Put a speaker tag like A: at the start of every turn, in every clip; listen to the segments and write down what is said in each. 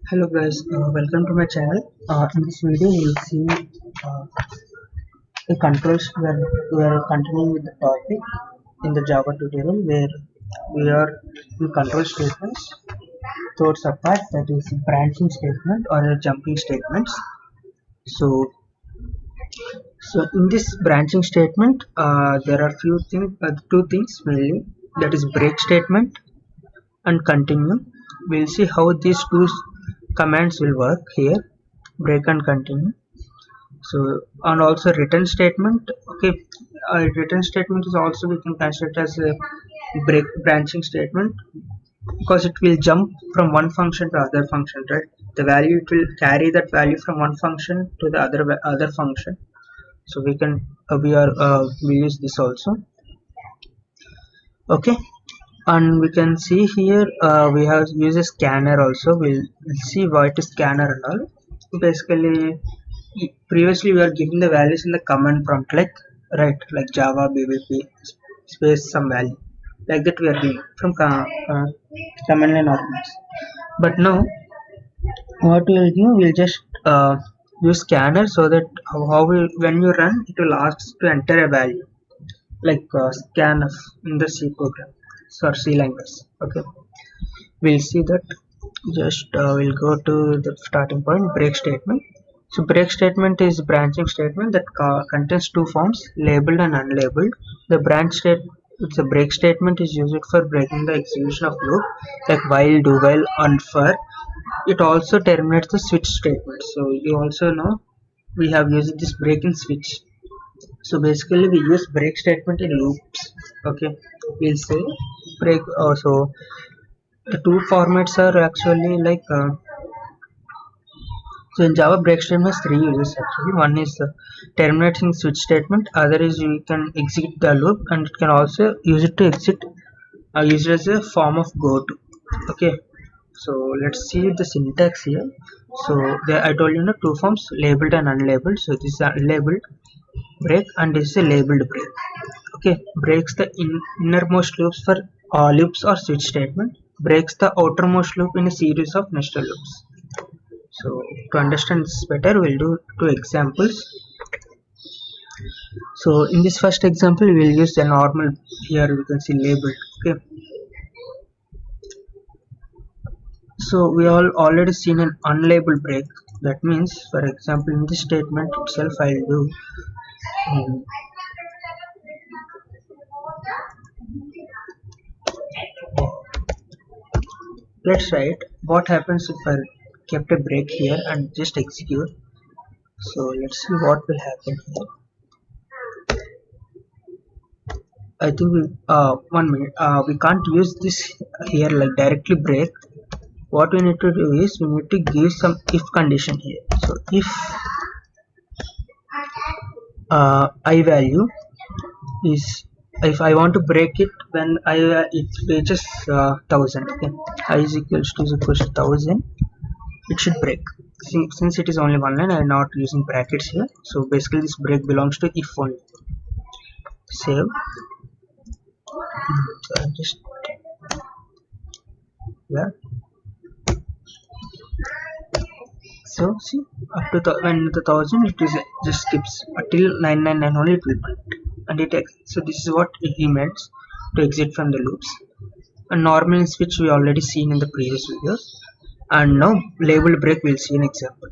A: Hello guys, welcome to my channel. In this video, you will see uh, the controls where we are continuing with the topic in the Java tutorial where we are in control statements towards apart, that is branching statement or a jumping statements. So, so in this branching statement, there are two things mainly, that is break statement and continue. We'll see how these two commands will work here, break and continue. So, and also return statement. Okay, return statement is also we can consider it as a branching statement because it will jump from one function to other function, right? The value, it will carry that value from one function to the other function. So we can we use this also. Okay, and we can see here we have used a scanner also. We'll see what is scanner and all. Basically, previously we are giving the values in the command prompt, like java bbp space some value, like that we are doing from command line arguments. But now what we'll do, we'll just use scanner, so that when you run, it will ask to enter a value, like scanf in the C program or C language. Okay, we'll see that. Just we'll go to the starting point, break statement. So break statement is branching statement that contains two forms, labeled and unlabeled. The it's a break statement is used for breaking the execution of loop, like while, do while, and for. It also terminates the switch statement. So you also know we have used this break in switch. So basically we use break statement in loops. Okay, we'll say break. Also, the two formats are actually like so in Java, break statement has three uses actually. One is terminating switch statement. Other is you can exit the loop, and it can also use it to exit. Use it as a form of goto. Okay, so let's see the syntax here. So there I told you, two forms, labeled and unlabeled. So this is unlabeled break and this is a labeled break. Okay, breaks the innermost loops for loops or switch statement. Breaks the outermost loop in a series of nested loops. So to understand this better, we'll do two examples. So in this first example, we'll use the normal. Here we can see labeled. Okay. So we all already seen an unlabeled break. That means, for example, in this statement itself, I'll do. Let's write what happens if I kept a break here and just execute. So let's see what will happen here. I think we 1 minute. We can't use this here like directly break. What we need to do is we need to give some if condition here. So if I value is, if I want to break it when it reaches 1000. Okay, I is equals to 1000, it should break. Since it is only one line, I am not using brackets here. So basically this break belongs to if only. Save. So just yeah. So see, up to when the 1000, it is just skips until 999 only, it will print, and so this is what he meant to exit from the loops. And normal in switch we already seen in the previous videos, and now labeled break we'll see an example.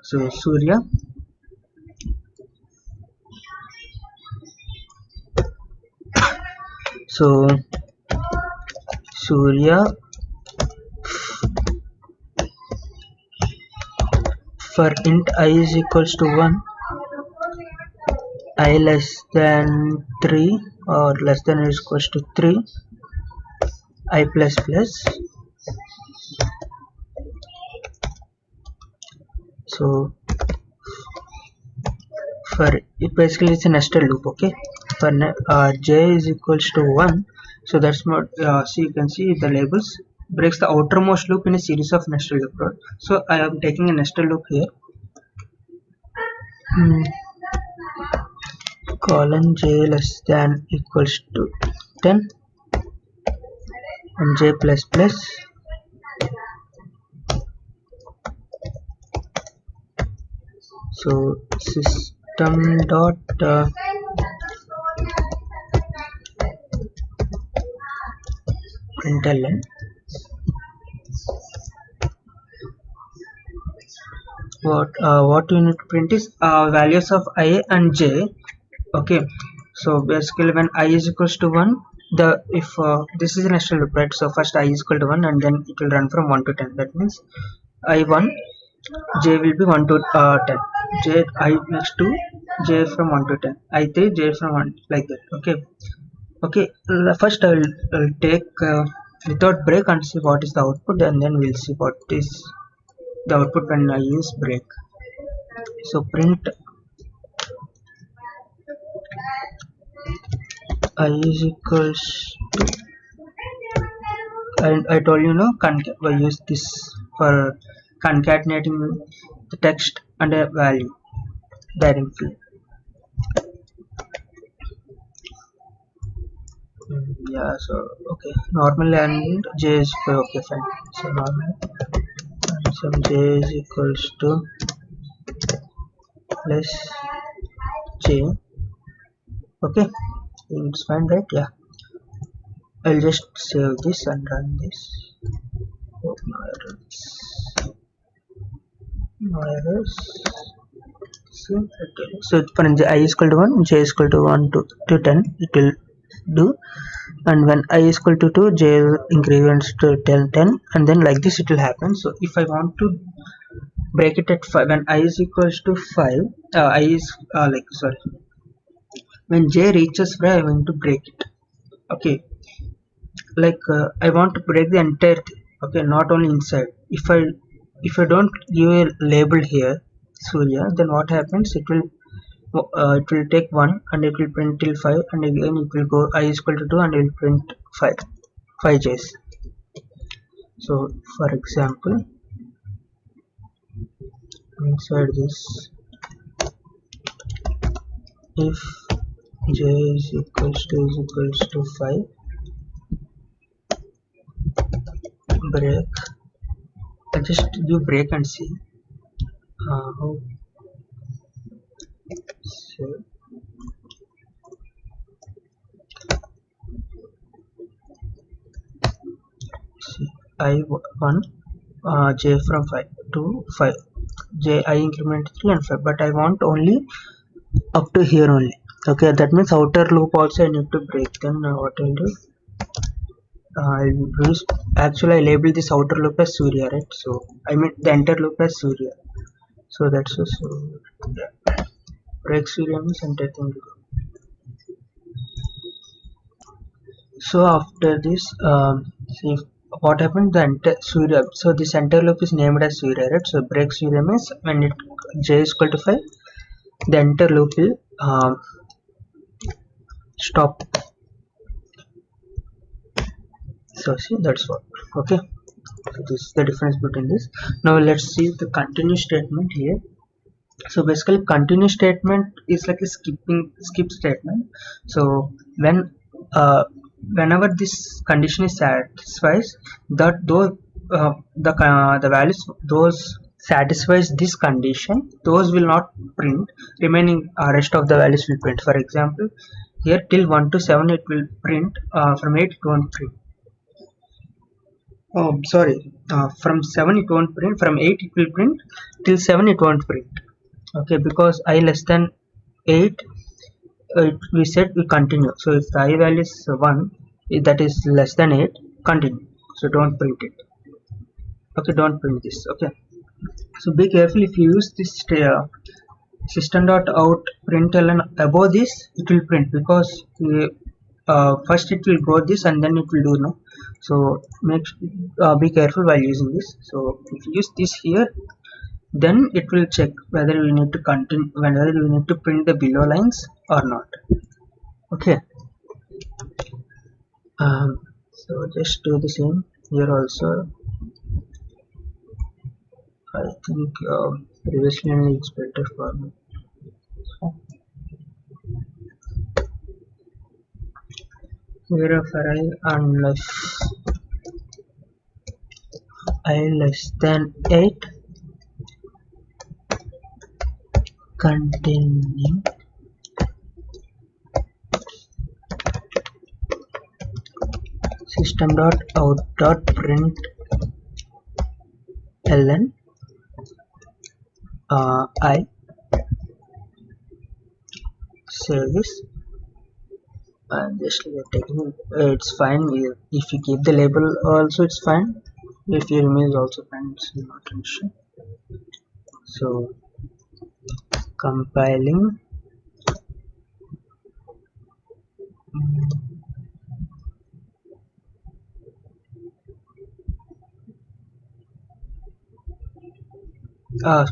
A: So Surya, so Surya for int I is equals to 1, I less than 3 or less than or equals to 3, I plus plus. So for it basically it's a nested loop. Okay, for j is equals to 1, so that's not so you can see the labels breaks the outermost loop in a series of nested loop. Right? So I am taking a nested loop here. Colon j less than equals to 10 and j plus plus So system dot println what you need to print is values of I and j. Okay, so basically when I is equals to 1, the if this is a nested loop, right? So first I is equal to 1 and then it will run from 1 to 10. That means I1 j will be 1 to 10, j I next to j from 1 to 10, I3 j from 1, like that. Okay, okay, first I'll take without break and see what is the output, and then we'll see what is the output when I use break. So print I is equals to, and I told you, no, I use this for concatenating the text and a value directly. Yeah, so okay, normal and j is okay, fine. So normal and some j is equals to plus j. Okay, it's fine, right? Yeah, I'll just save this and run this. Oh, no errors. So for I is equal to 1, j is equal to 1 to 10, it will do. And when I is equal to 2, j increments to 10, and then like this it will happen. So if I want to break it at 5, when I is equals to 5, I is when j reaches 5, I want to break it. Okay, like I want to break the entire thing. Okay, not only inside. If I don't give a label here Surya, then what happens, it will take 1 and it will print till 5, and again it will go I is equal to 2 and it will print 5 j's. So for example, inside this, if j is equals to 5, break, I just do break and see how. So see, I1 j from 5 to 5, j I increment 3 and 5, but I want only up to here only. Okay, that means outer loop also I need to break. Then what I'll do, I'll use, actually I label this outer loop as Surya, right? So I mean the entire loop as Surya. So that's so yeah. Break Surya means entire thing. So after this, see what happened, the entire Surya. So this entire loop is named as Surya, right? So break Surya means when it j is equal to 5, the entire loop will stop. So see, that's what. Okay, so this is the difference between this. Now let's see the continue statement here. So basically continue statement is like a skip statement. So when whenever this condition is satisfied, that those the values those satisfies this condition, those will not print, remaining rest of the values will print. For example, here till 1 to 7 it will print, from 8 it won't print. Oh, sorry. From 7 it won't print. From 8 it will print. Till 7 it won't print. Okay, because I less than 8, we said we continue. So if the I value is 1, that is less than 8, continue. So don't print it. Okay, don't print this. Okay. So be careful if you use this system.out println above this, it will print, because first it will go this and then it will do no. So be careful while using this. So if you use this here, then it will check whether we need to continue, whether we need to print the below lines or not. Okay. So just do the same here also. I think previously only it's better for me. Here for I unless I less than 8, containing system.out.println I service, and just taking it's fine. If you keep the label also it's fine, if you remove also fine, it's not an issue. So compiling,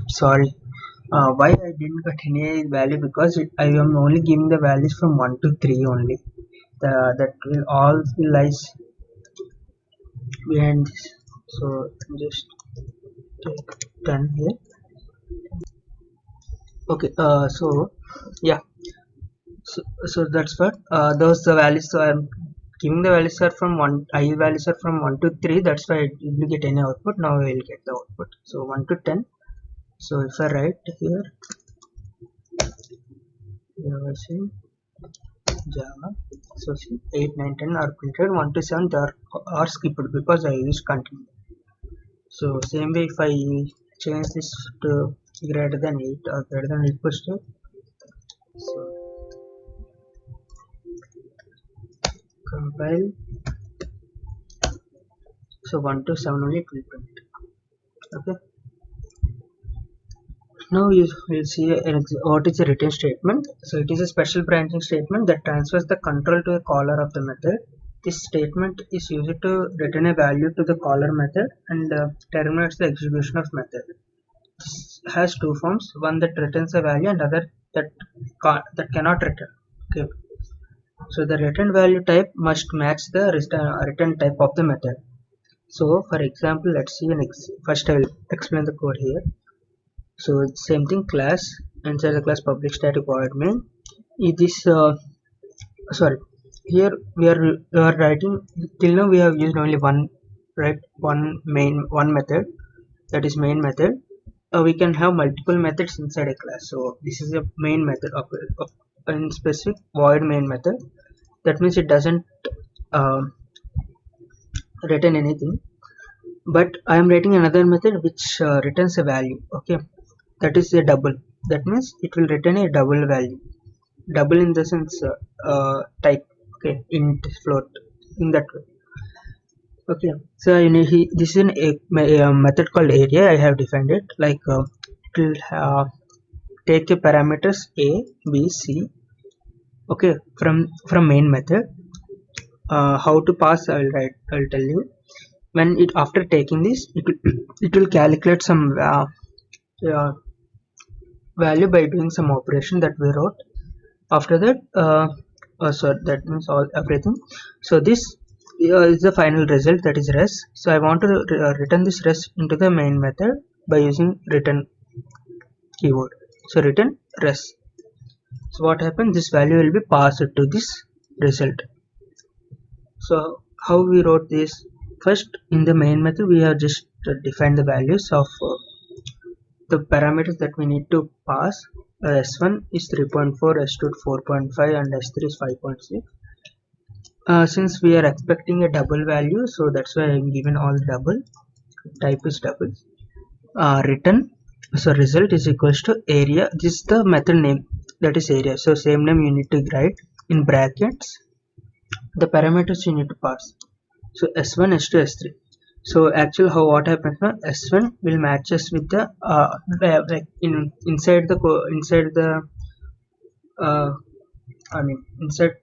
A: sorry, why I didn't get any value, because I am only giving the values from 1 to 3 only. That will all lies behind this. So just take 10 here. Okay, so yeah, so that's what those the values. So I'm giving the values are from 1, I values are from 1 to 3, that's why it didn't get any output. Now I will get the output. So 1 to 10. So if I write here Java, so see 8, 9, 10 are printed, 1 to 7 they are skipped because I used continue. So same way, if I change this to greater than 8 or greater than equals to, so compile, so 1 to 7 only it will print. Okay, now you will see what is a return statement. So it is a special branching statement that transfers the control to the caller of the method. This statement is used to return a value to the caller method and terminates the execution of method. This has two forms: one that returns a value and other that cannot return. Okay, so the return value type must match the return type of the method. So for example, let's see first I will explain the code here. So same thing, class, inside the class public static void main. This sorry, here we are writing, till now we have used only one, right? One method, that is main method. We can have multiple methods inside a class. So this is a main method of in specific void main method. That means it doesn't return anything, but I am writing another method which returns a value. Okay, that is a double. That means it will return a double value. Double in the sense type. Okay, int, float, in that way. Okay, so this is a method called area. I have defined it like it will take a parameters a, b, c. Okay, from main method. How to pass, I'll tell you. When it, after taking this, it will calculate some value by doing some operation that we wrote. After that, so that means everything. So this is the final result, that is res. So I want to return this res into the main method by using return keyword. So return res. So what happens, this value will be passed to this result. So how we wrote this? First, in the main method we have just defined the values of the parameters that we need to pass. S1 is 3.4, S2 4.5, and S3 is 5.6. Since we are expecting a double value, so that's why I am given all double. Type is double. Return, so result is equals to area. This is the method name, that is area. So same name you need to write in brackets the parameters you need to pass. So S1, S2, S3. So actually what happens now, S1 will match us with the like inside the inside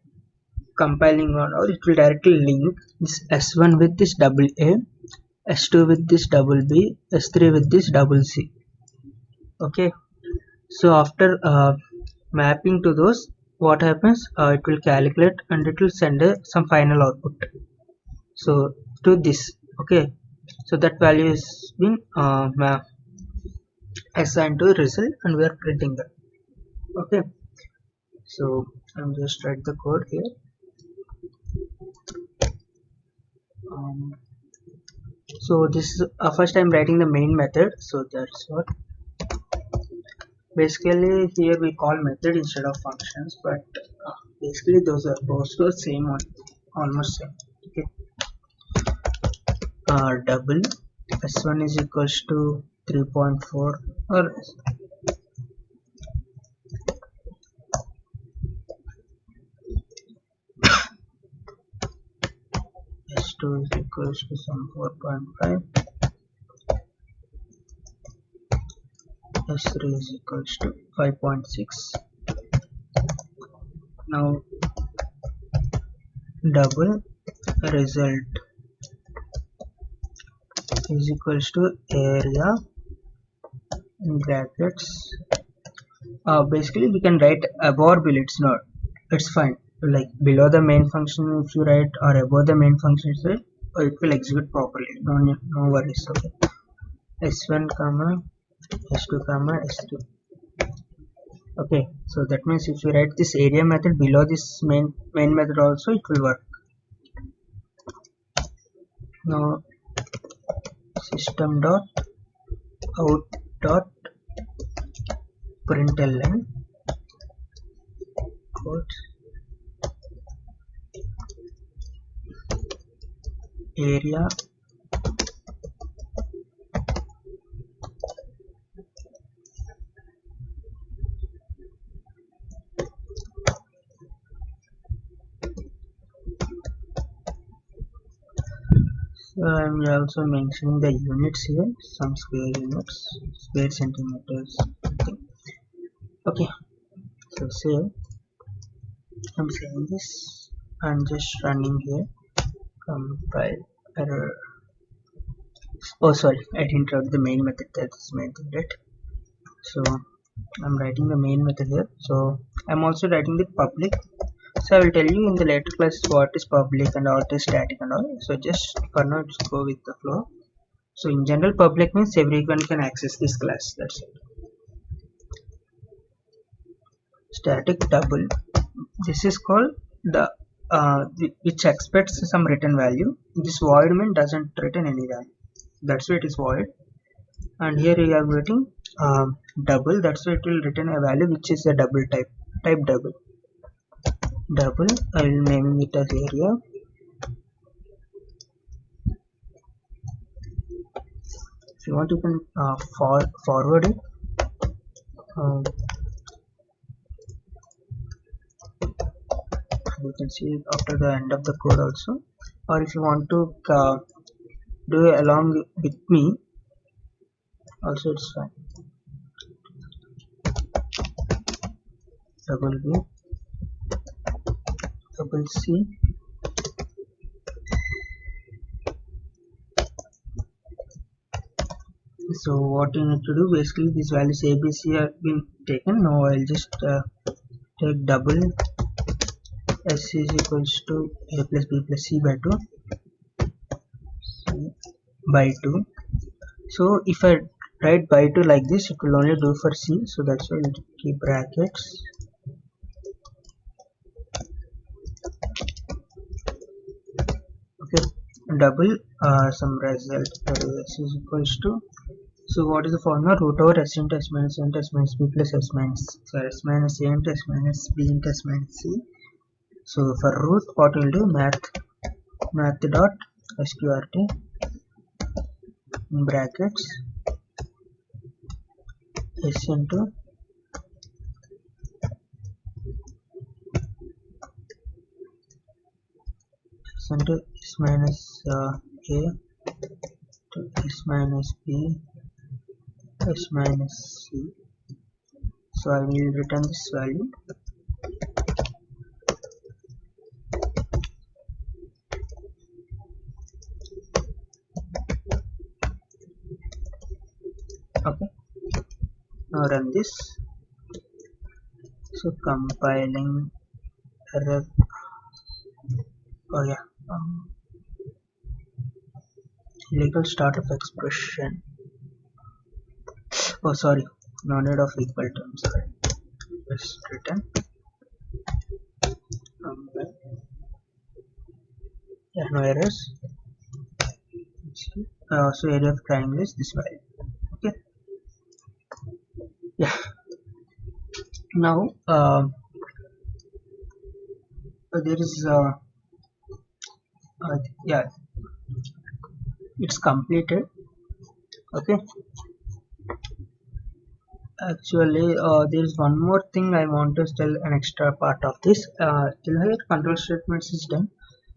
A: compiling on, or it will directly link this S1 with this double A, S2 with this double B, S3 with this double C. Okay, so after mapping to those, what happens, it will calculate and it will send some final output so to this. Okay, so that value is being assigned to result and we are printing that. Okay, so I'm just write the code here. So this is first I'm writing the main method, so that's what. Basically here we call method instead of functions, but basically those are both the same one, almost same. Okay. Double s1 is equals to 3.4 or s2 is equals to some 4.5, s3 is equals to 5.6. Now double result is equals to area in brackets. Basically we can write above or below, it's not, it's fine, like below the main function if you write or above the main function itself, it will execute properly, no worries. Okay, s1 comma s2 comma s3. Okay, so that means if you write this area method below this main method also, it will work. Now system dot out dot println quotes area I'm also mentioning the units here, some square units, square centimeters. Okay, so say I'm saying this and just running here, compile error. Oh sorry, I didn't write the main method, that's main thing, right? So I'm writing the main method here, so I'm also writing the public. So I will tell you in the later class what is public and what is static and all. So just for now, just go with the flow. So in general, public means everyone can access this class. That's it. Static double. This is called the which expects some written value. This void mean doesn't return any value. That's why it is void. And here we are writing double. That's why it will return a value which is a double type. Type double. Double. I will name it as area. If you want, you can forward it. You can see it after the end of the code also, or if you want to do it along with me also, it's fine. Double B, double C, so what you need to do, basically these values ABC have been taken. Now I'll just take double S is equals to A plus B plus C by 2, C by 2. So if I write by 2 like this, it will only do for C, so that's why I'll keep brackets. Okay, double some result, that is S is equals to, so what is the formula? Root over S into S minus A into S minus B plus S minus, so S minus A into S minus B into S minus C. So for root, what we'll do, math dot sqrt in brackets S into S minus A to S minus B S minus C. So I will return this value. Okay, now run this. So compiling error. Oh yeah, illegal start of expression. Oh sorry, no need of equal terms. Just return. Yeah, no errors. So area of triangle is this value. Okay. Yeah. Now there is yeah, it's completed. Okay, actually there is one more thing I want to tell, an extra part of this. Till here control statements is done.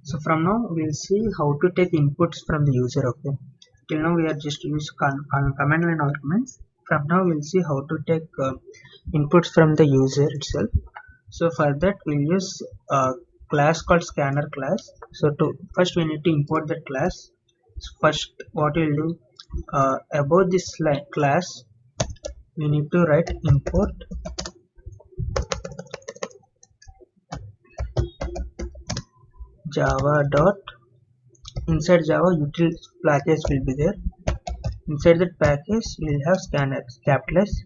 A: So from now we'll see how to take inputs from the user. Okay, till now we are just use command line arguments. From now we'll see how to take inputs from the user itself. So for that we'll use a class called scanner class. So to first we need to import that class. So first what we'll do, about this class we need to write import java dot, inside java util package will be there. Inside that package we'll have scanner, capital S,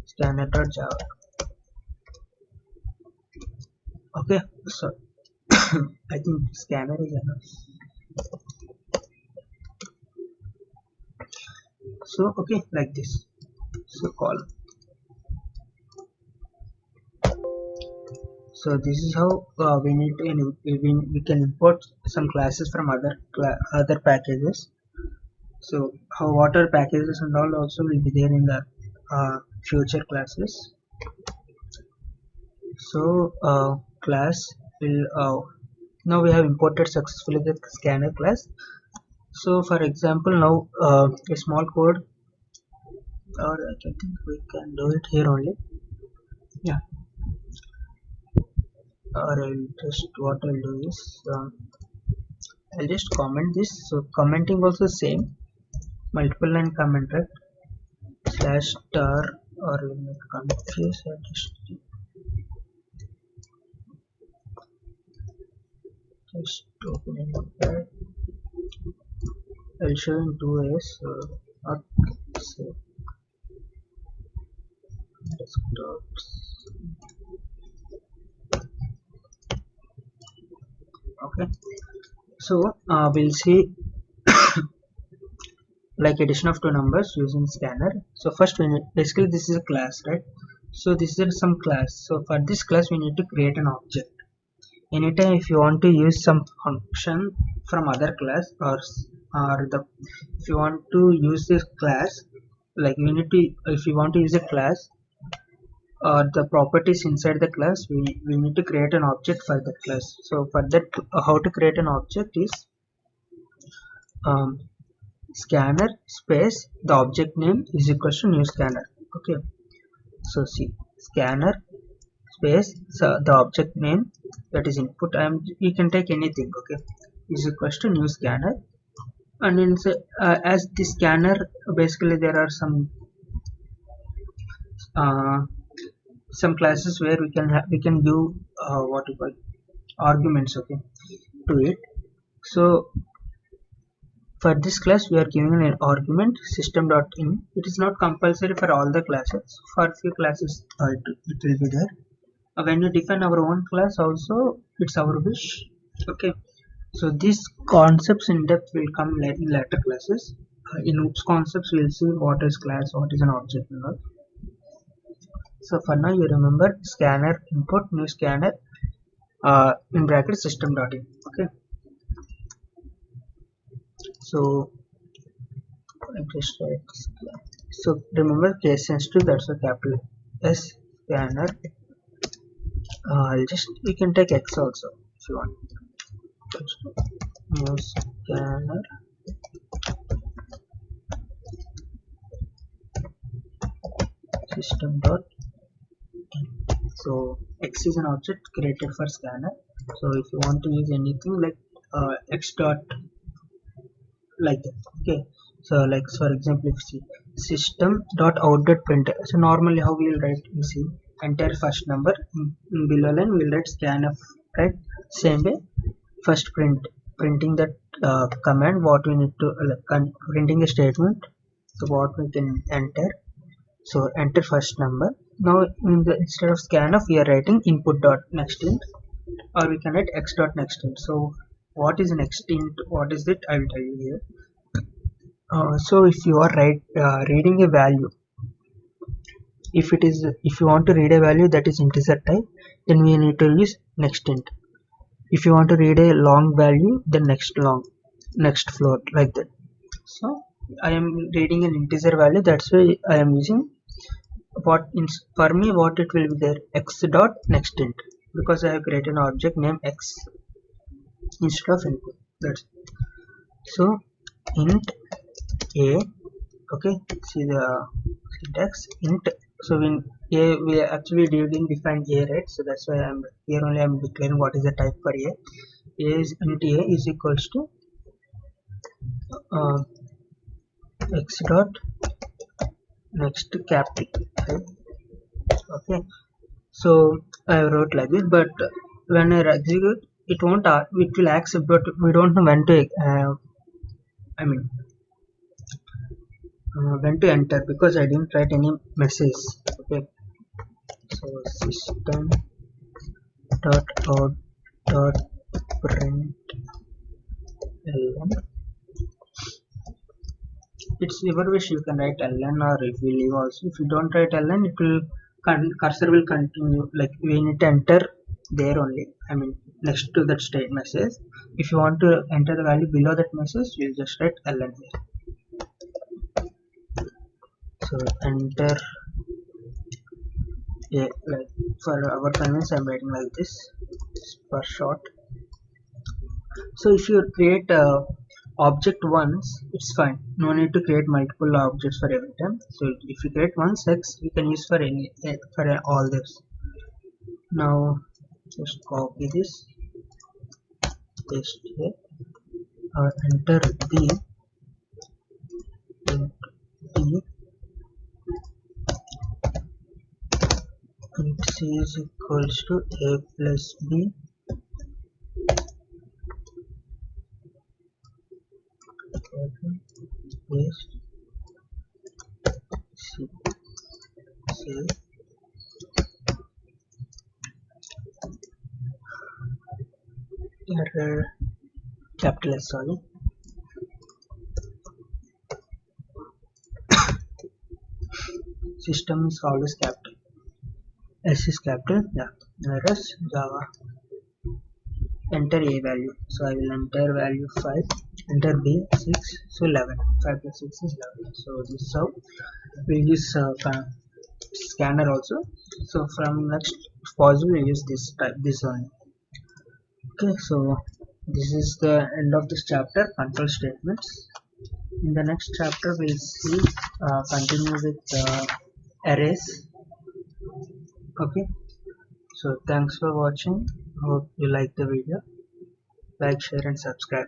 A: scanner dot java. Okay, so I think scanner is enough. So okay, like this. So call. So this is how we need to we can import some classes from other packages. So how water packages and all also will be there in the future classes. So class will now we have imported successfully the scanner class. So for example now a small code, or I think we can do it here only. Yeah, or I'll just what I'll do is I'll just comment this. So commenting also same, multiple line comment, right? Slash star, or confuse, or just opening up that. I'll show in two ways. Not say desktops. Okay, so we'll see like addition of two numbers using scanner. So first we need, basically this is a class, right? So this is some class. So for this class we need to create an object. Anytime if you want to use some function from other class, or the if you want to use this class, like we need to, if you want to use a class or the properties inside the class, we need to create an object for that class. So for that how to create an object is um, scanner space the object name is equal to new scanner. Okay, so see, scanner space, so the object name, that is input, you can take anything. Okay, is equals to new scanner. And then as the scanner, basically there are uh, some classes where we can give what you call arguments, okay, to it. So for this class we are giving an argument system.in. It is not compulsory for all the classes. For few classes it will be there. When you define our own class also, it's our wish. Okay, so these concepts in depth will come in later classes. In OOPS concepts we'll see what is class, what is an object and all. So for now you remember scanner input new scanner in bracket system.in. Okay, so I just write so remember case sensitive, that's a capital S scanner. I'll just, you can take X also if you want. New scanner system dot. So X is an object created for scanner. So if you want to use anything like X dot, like that. Okay, so like for example if you see system dot out dot printer, so normally how we will write, you see enter first number, in below line we will write scanf, right? Same way first printing that command what we need to printing a statement, so what we can enter. So enter first number. Now in the instead of scanf we are writing input dot next int, or we can write x dot next int. So what is next int, what is it, I will tell you here. So if you are reading a value, if you want to read a value that is integer type, then we need to use next int. If you want to read a long value, then next float, like that. So I am reading an integer value, that's why I am using for me what it will be there, x dot next int, because I have created an object named x instead of input. That's so int a. Okay, see the syntax int. So when a, we actually didn't define a, right? So that's why I'm here only I'm declaring what is the type for a. A is int a is equals to uh, x dot next capital, right? Okay, so I wrote like this, but when I execute it won't it will accept, but we don't know when to I mean when to enter, because I didn't write any message. Okay, so system dot out dot print ln. It's your wish, you can write ln, or if you leave also, if you don't write ln, it will cursor will continue, like we need to enter there only, I mean next to that state message. If you want to enter the value below that message, you just write ln here. So enter a, like for our convenience I'm writing like this for short. So if you create a object once, it's fine, no need to create multiple objects for every time. So if you create once x, you can use for any for all this. Now just copy this, paste here, enter b int c is equals to a plus b. Paste c, save. Error capital S, sorry. System is always capital, S is capital, yeah. Errors Java. Enter a value, so I will enter value 5, enter b 6, so 11, 5 plus 6 is 11. So this is how we use scanner also. So from next, if possible, we use this type, this only. Okay, so this is the end of this chapter, control statements. In the next chapter we'll see continue with arrays. Okay, so thanks for watching, hope you like the video. Like, share and subscribe.